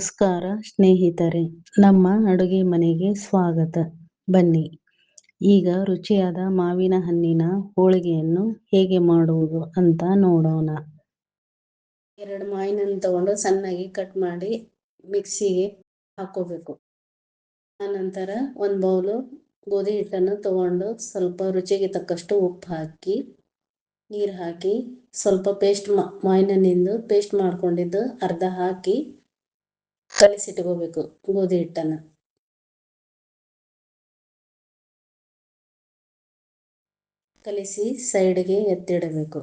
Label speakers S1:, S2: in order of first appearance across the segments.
S1: ನಮಸ್ಕಾರ ಸ್ನೇಹಿತರೆ, ನಮ್ಮ ಅಡುಗೆ ಮನೆಗೆ ಸ್ವಾಗತ. ಬನ್ನಿ, ಈಗ ರುಚಿಯಾದ ಮಾವಿನ ಹಣ್ಣಿನ ಹೋಳಿಗೆಯನ್ನು ಹೇಗೆ ಮಾಡುವುದು ಅಂತ ನೋಡೋಣ. 2 ಮಾವಿನ ಹಣ್ಣು ತಗೊಂಡು ಸಣ್ಣಗೆ ಕಟ್ ಮಾಡಿ ಮಿಕ್ಸಿಗೆ ಹಾಕೋಬೇಕು. ಆನಂತರ 1 ಬೌಲು ಗೋಧಿ ಹಿಟ್ಟನ್ನು ತಗೊಂಡು ಸ್ವಲ್ಪ ರುಚಿಗೆ ತಕ್ಕಷ್ಟು ಉಪ್ಪು ಹಾಕಿ, ನೀರು ಹಾಕಿ, ಸ್ವಲ್ಪ ಮಾವಿನ ಹಣ್ಣಿಂದು ಪೇಸ್ಟ್ ಮಾಡ್ಕೊಂಡಿದ್ದು ಅರ್ಧ ಹಾಕಿ ಕಲಿಸಿಟ್ಕೋಬೇಕು ಗೋಧಿ ಹಿಟ್ಟನ್ನು. ಕಲಿಸಿ ಸೈಡ್ಗೆ ಎತ್ತಿಡಬೇಕು.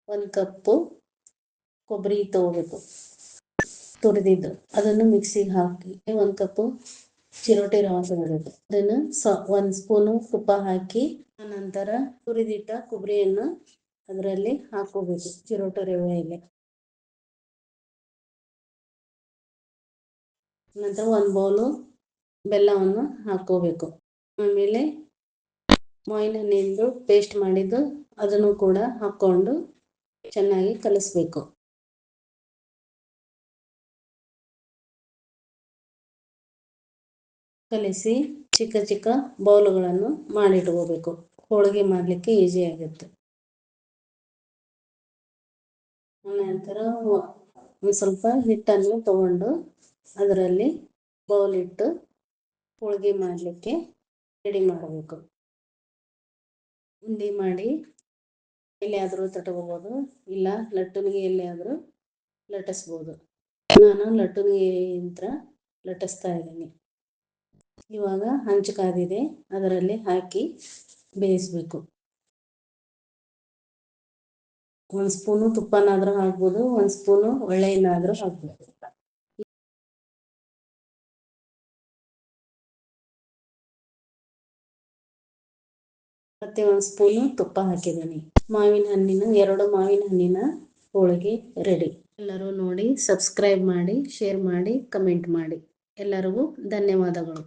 S1: 1 ಕಪ್ಪು ಕೊಬ್ಬರಿ ತಗೋಬೇಕು ತುರಿದಿದ್ದು, ಅದನ್ನು ಮಿಕ್ಸಿಗೆ ಹಾಕಿ 1 ಕಪ್ಪು ಚಿರೋಟಿ ರವೆ ತಗೋಬೇಕು. ಅದನ್ನು 1 ಸ್ಪೂನು ತುಪ್ಪ ಹಾಕಿ, ನಂತರ ತುರಿದಿಟ್ಟ ಕೊಬ್ಬರಿಯನ್ನು ಅದರಲ್ಲಿ ಹಾಕೋಬೇಕು ಚಿರೋಟಿ ರವೆಯಲ್ಲಿ. ನಂತರ 1 ಬೌಲು ಬೆಲ್ಲವನ್ನು ಹಾಕೋಬೇಕು. ಆಮೇಲೆ ಮಾವಿನ ಹಣ್ಣಿಂದು ಪೇಸ್ಟ್ ಮಾಡಿದ್ದು ಅದನ್ನು ಕೂಡ ಹಾಕ್ಕೊಂಡು ಚೆನ್ನಾಗಿ ಕಲಿಸ್ಬೇಕು. ಕಲಿಸಿ ಚಿಕ್ಕ ಚಿಕ್ಕ ಬೌಲುಗಳನ್ನು ಮಾಡಿಟ್ಕೋಬೇಕು. ಹೋಳಿಗೆ ಮಾಡಲಿಕ್ಕೆ ಈಸಿ ಆಗುತ್ತೆ. ನಂತರ ಒಂದು ಸ್ವಲ್ಪ ಹಿಟ್ಟನ್ನು ತಗೊಂಡು ಅದರಲ್ಲಿ ಬೌಲ್ ಇಟ್ಟು ಹೋಳಿಗೆ ಮಾಡಲಿಕ್ಕೆ ರೆಡಿ ಮಾಡಬೇಕು. ಉಂಡೆ ಮಾಡಿ ಎಲ್ಲಿಯಾದರೂ ತಟ್ಕೋಬೋದು, ಇಲ್ಲ ಲಟ್ಟಣಿಗೆಯಲ್ಲಿ ಆದರೂ ಲಟ್ಟಿಸ್ಬೋದು. ನಾನು ಲಟ್ಟಣಿಗೆ ಯಂತ್ರ ಲಟ್ಟಿಸ್ತಾ ಇದ್ದೀನಿ. ಇವಾಗ ಹಂಚು ಕಾದಿದೆ, ಅದರಲ್ಲಿ ಹಾಕಿ ಬೇಯಿಸಬೇಕು. 1 ಸ್ಪೂನು ತುಪ್ಪನಾದರೂ ಹಾಕ್ಬೋದು, 1 ಸ್ಪೂನು ಒಳ್ಳೆಣ್ಣಾದರೂ ಹಾಕ್ಬೋದು. ಮತ್ತೆ 1 ಸ್ಪೂನು ತುಪ್ಪ ಹಾಕಿದ್ದೀನಿ. 2 ಮಾವಿನ ಹಣ್ಣಿನ ಹೋಳಿಗೆ ರೆಡಿ. ಎಲ್ಲರೂ ನೋಡಿ ಸಬ್ಸ್ಕ್ರೈಬ್ ಮಾಡಿ, ಶೇರ್ ಮಾಡಿ, ಕಮೆಂಟ್ ಮಾಡಿ. ಎಲ್ಲರಿಗೂ ಧನ್ಯವಾದಗಳು.